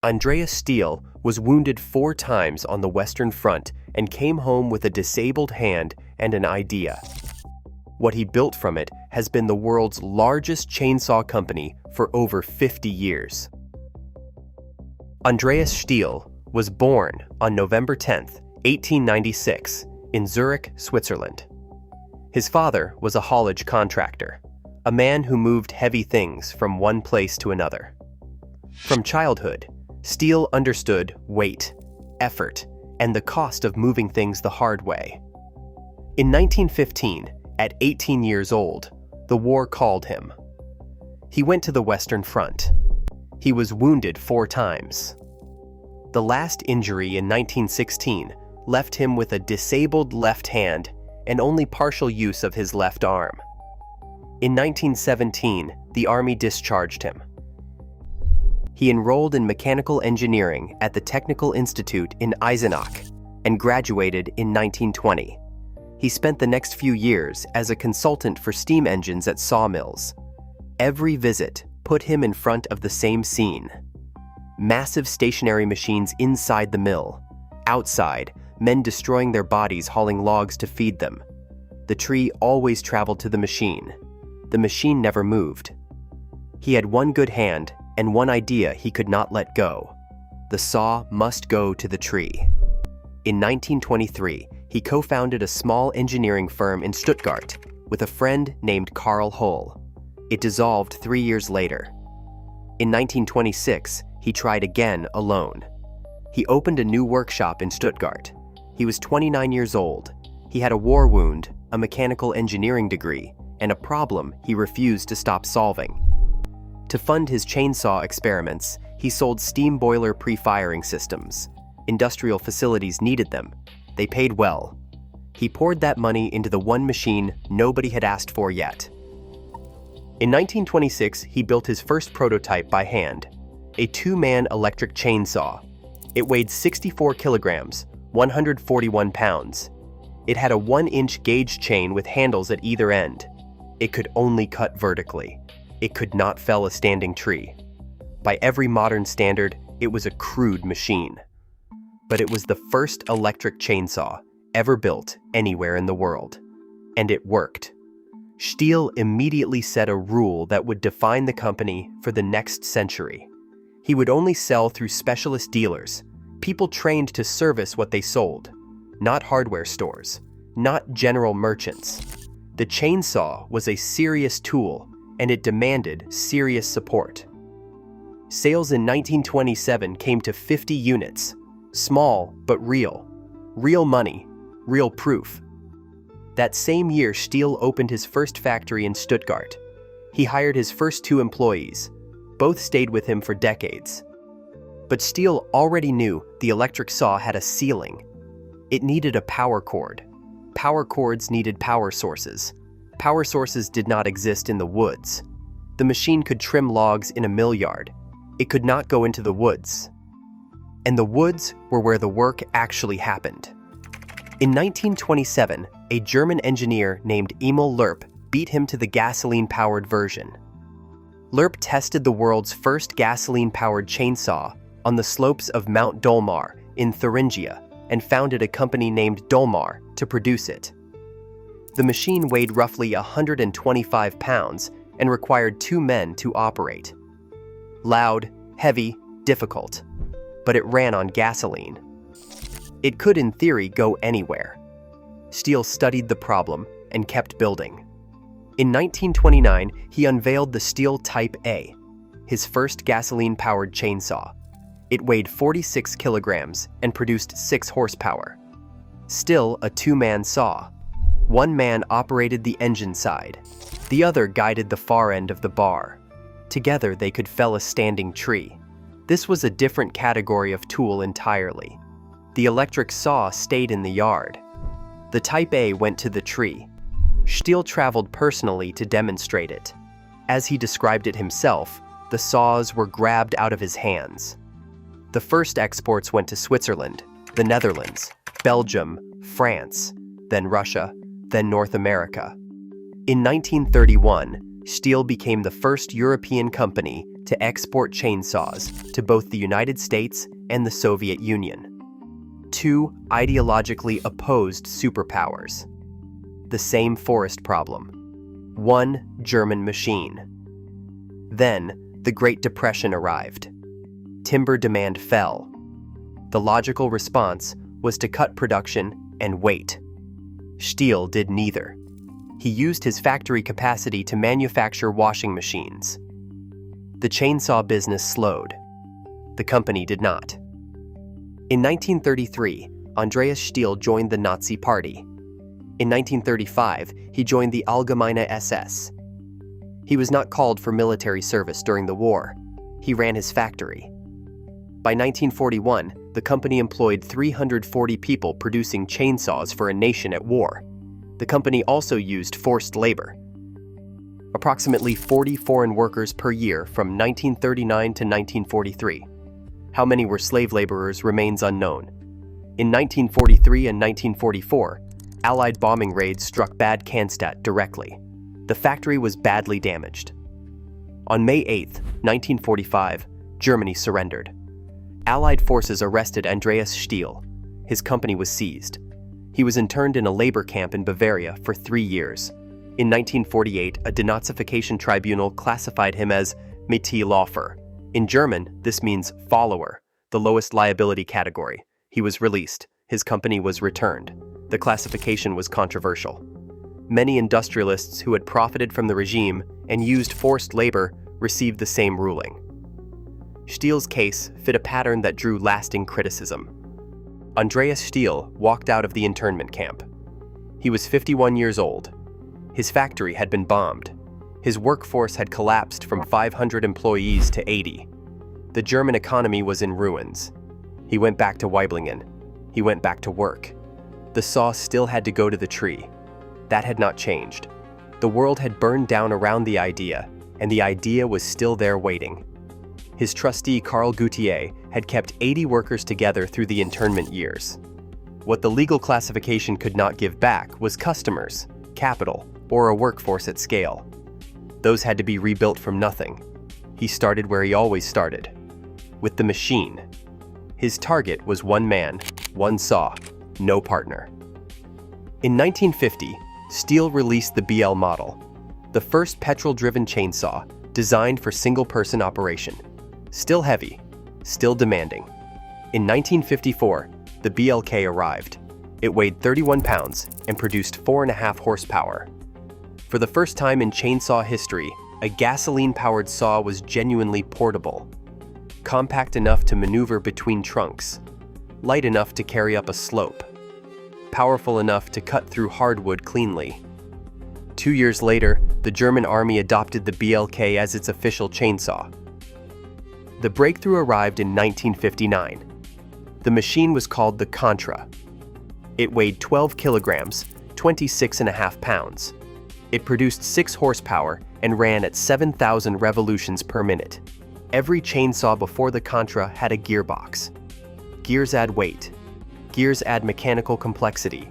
Andreas Stihl was wounded 4 times on the Western Front and came home with a disabled hand and an idea. What he built from it has been the world's largest chainsaw company for over 50 years. Andreas Stihl was born on November 10, 1896, in Zurich, Switzerland. His father was a haulage contractor, a man who moved heavy things from one place to another. From childhood, Stihl understood weight, effort, and the cost of moving things the hard way. In 1915, at 18 years old, the war called him. He went to the Western Front. He was wounded 4 times. The last injury in 1916 left him with a disabled left hand and only partial use of his left arm. In 1917, the Army discharged him. He enrolled in mechanical engineering at the Technical Institute in Eisenach and graduated in 1920. He spent the next few years as a consultant for steam engines at sawmills. Every visit put him in front of the same scene. Massive stationary machines inside the mill. Outside, men destroying their bodies hauling logs to feed them. The tree always traveled to the machine. The machine never moved. He had one good hand and one idea he could not let go. The saw must go to the tree. In 1923, he co-founded a small engineering firm in Stuttgart with a friend named Karl Hull. It dissolved 3 years later. In 1926, he tried again alone. He opened a new workshop in Stuttgart. He was 29 years old. He had a war wound, a mechanical engineering degree, and a problem he refused to stop solving. To fund his chainsaw experiments, he sold steam boiler pre-firing systems. Industrial facilities needed them. They paid well. He poured that money into the one machine nobody had asked for yet. In 1926, he built his first prototype by hand, a 2-man electric chainsaw. It weighed 64 kilograms, 141 pounds. It had a 1-inch gauge chain with handles at either end. It could only cut vertically. It could not fell a standing tree. By every modern standard, it was a crude machine. But it was the first electric chainsaw ever built anywhere in the world. And it worked. Stihl immediately set a rule that would define the company for the next century. He would only sell through specialist dealers, people trained to service what they sold, not hardware stores, not general merchants. The chainsaw was a serious tool, and it demanded serious support. Sales in 1927 came to 50 units, small but real. Real money, real proof. That same year, Stihl opened his first factory in Stuttgart. He hired his first 2 employees. Both stayed with him for decades. But Stihl already knew the electric saw had a ceiling. It needed a power cord. Power cords needed power sources. Power sources did not exist in the woods. The machine could trim logs in a mill yard. It could not go into the woods. And the woods were where the work actually happened. In 1927, a German engineer named Emil Lerp beat him to the gasoline-powered version. Lerp tested the world's first gasoline-powered chainsaw on the slopes of Mount Dolmar in Thuringia and founded a company named Dolmar to produce it. The machine weighed roughly 125 pounds and required 2 men to operate. Loud, heavy, difficult, but it ran on gasoline. It could, in theory, go anywhere. Stihl studied the problem and kept building. In 1929, he unveiled the Stihl Type A, his first gasoline-powered chainsaw. It weighed 46 kilograms and produced 6 horsepower. Still a 2-man saw. One man operated the engine side. The other guided the far end of the bar. Together, they could fell a standing tree. This was a different category of tool entirely. The electric saw stayed in the yard. The Type A went to the tree. Stihl traveled personally to demonstrate it. As he described it himself, the saws were grabbed out of his hands. The first exports went to Switzerland, the Netherlands, Belgium, France, then Russia, then North America. In 1931, Stihl became the first European company to export chainsaws to both the United States and the Soviet Union. Two ideologically opposed superpowers. The same forest problem. One German machine. Then, the Great Depression arrived. Timber demand fell. The logical response was to cut production and wait. Stihl did neither. He used his factory capacity to manufacture washing machines. The chainsaw business slowed. The company did not. In 1933, Andreas Stihl joined the Nazi Party. In 1935, he joined the Allgemeine SS. He was not called for military service during the war. He ran his factory. By 1941, the company employed 340 people producing chainsaws for a nation at war. The company also used forced labor. Approximately 40 foreign workers per year from 1939 to 1943. How many were slave laborers remains unknown. In 1943 and 1944, Allied bombing raids struck Bad Cannstatt directly. The factory was badly damaged. On May 8, 1945, Germany surrendered. Allied forces arrested Andreas Stihl. His company was seized. He was interned in a labor camp in Bavaria for 3 years. In 1948, a denazification tribunal classified him as Mittelläufer. In German, this means follower, the lowest liability category. He was released. His company was returned. The classification was controversial. Many industrialists who had profited from the regime and used forced labor received the same ruling. Stihl's case fit a pattern that drew lasting criticism. Andreas Stihl walked out of the internment camp. He was 51 years old. His factory had been bombed. His workforce had collapsed from 500 employees to 80. The German economy was in ruins. He went back to Weiblingen. He went back to work. The saw still had to go to the tree. That had not changed. The world had burned down around the idea, and the idea was still there waiting. His trustee Karl Gutier had kept 80 workers together through the internment years. What the legal classification could not give back was customers, capital, or a workforce at scale. Those had to be rebuilt from nothing. He started where he always started, with the machine. His target was one man, one saw, no partner. In 1950, Stihl released the BL model, the first petrol-driven chainsaw designed for single-person operation. Still heavy, still demanding. In 1954, the BLK arrived. It weighed 31 pounds and produced 4.5 horsepower. For the first time in chainsaw history, a gasoline-powered saw was genuinely portable. Compact enough to maneuver between trunks, light enough to carry up a slope, powerful enough to cut through hardwood cleanly. 2 years later, the German army adopted the BLK as its official chainsaw. The breakthrough arrived in 1959. The machine was called the Contra. It weighed 12 kilograms, 26.5 pounds. It produced 6 horsepower and ran at 7,000 revolutions per minute. Every chainsaw before the Contra had a gearbox. Gears add weight. Gears add mechanical complexity.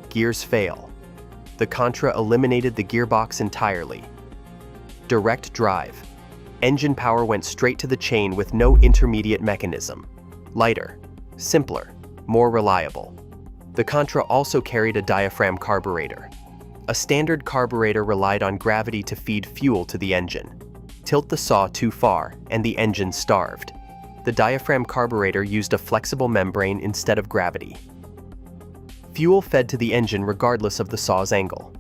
Gears fail. The Contra eliminated the gearbox entirely. Direct drive. Engine power went straight to the chain with no intermediate mechanism. Lighter, simpler, more reliable. The Contra also carried a diaphragm carburetor. A standard carburetor relied on gravity to feed fuel to the engine. Tilt the saw too far, and the engine starved. The diaphragm carburetor used a flexible membrane instead of gravity. Fuel fed to the engine regardless of the saw's angle.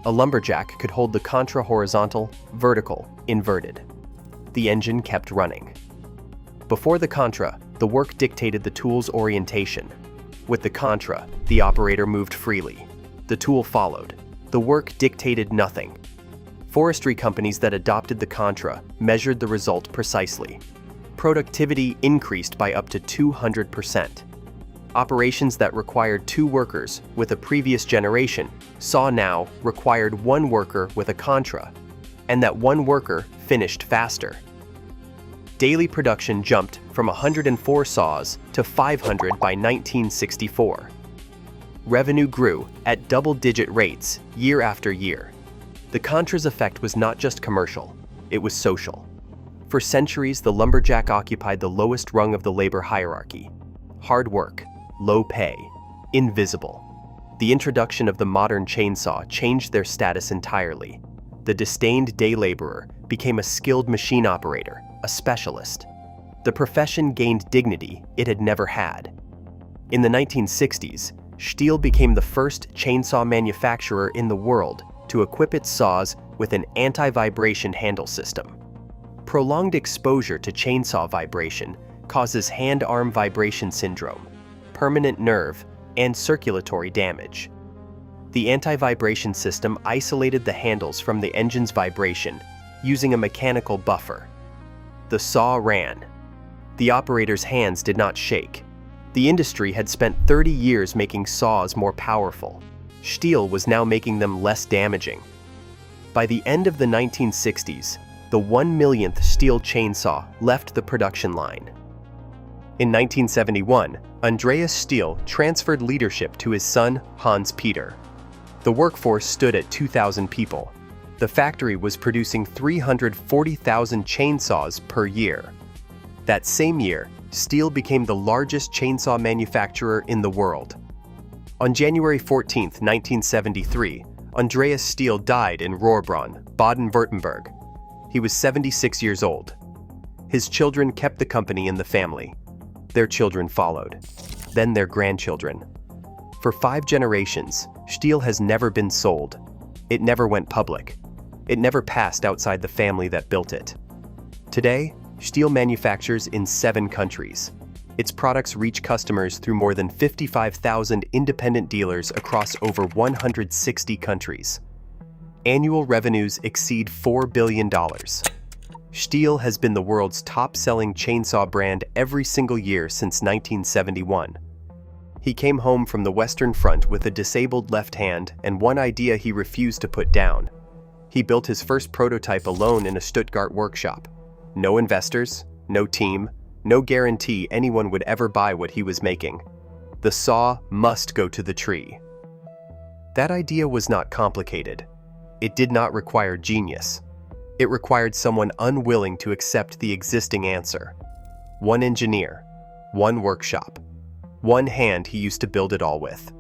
A lumberjack could hold the Contra horizontal, vertical, inverted. The engine kept running. Before the Contra, the work dictated the tool's orientation. With the Contra, the operator moved freely. The tool followed. The work dictated nothing. Forestry companies that adopted the Contra measured the result precisely. Productivity increased by up to 200%. Operations that required 2 workers with a previous generation saw now required 1 worker with a Contra, and that 1 worker finished faster. Daily production jumped from 104 saws to 500 by 1964. Revenue grew at double-digit rates year after year. The Contra's effect was not just commercial, it was social. For centuries, the lumberjack occupied the lowest rung of the labor hierarchy. Hard work, low pay, invisible. The introduction of the modern chainsaw changed their status entirely. The disdained day laborer became a skilled machine operator, a specialist. The profession gained dignity it had never had. In the 1960s, Stihl became the first chainsaw manufacturer in the world to equip its saws with an anti-vibration handle system. Prolonged exposure to chainsaw vibration causes hand-arm vibration syndrome, permanent nerve, and circulatory damage. The anti-vibration system isolated the handles from the engine's vibration using a mechanical buffer. The saw ran. The operator's hands did not shake. The industry had spent 30 years making saws more powerful. Stihl was now making them less damaging. By the end of the 1960s, the 1 millionth Stihl chainsaw left the production line. In 1971, Andreas Stihl transferred leadership to his son, Hans Peter. The workforce stood at 2,000 people. The factory was producing 340,000 chainsaws per year. That same year, Stihl became the largest chainsaw manufacturer in the world. On January 14, 1973, Andreas Stihl died in Rohrbrunn, Baden-Württemberg. He was 76 years old. His children kept the company in the family. Their children followed, then their grandchildren. For 5 generations, Stihl has never been sold. It never went public. It never passed outside the family that built it. Today, Stihl manufactures in 7 countries. Its products reach customers through more than 55,000 independent dealers across over 160 countries. Annual revenues exceed $4 billion. Stihl has been the world's top-selling chainsaw brand every single year since 1971. He came home from the Western Front with a disabled left hand and one idea he refused to put down. He built his first prototype alone in a Stuttgart workshop. No investors, no team, no guarantee anyone would ever buy what he was making. The saw must go to the tree. That idea was not complicated. It did not require genius. It required someone unwilling to accept the existing answer. One engineer, one workshop, one hand he used to build it all with.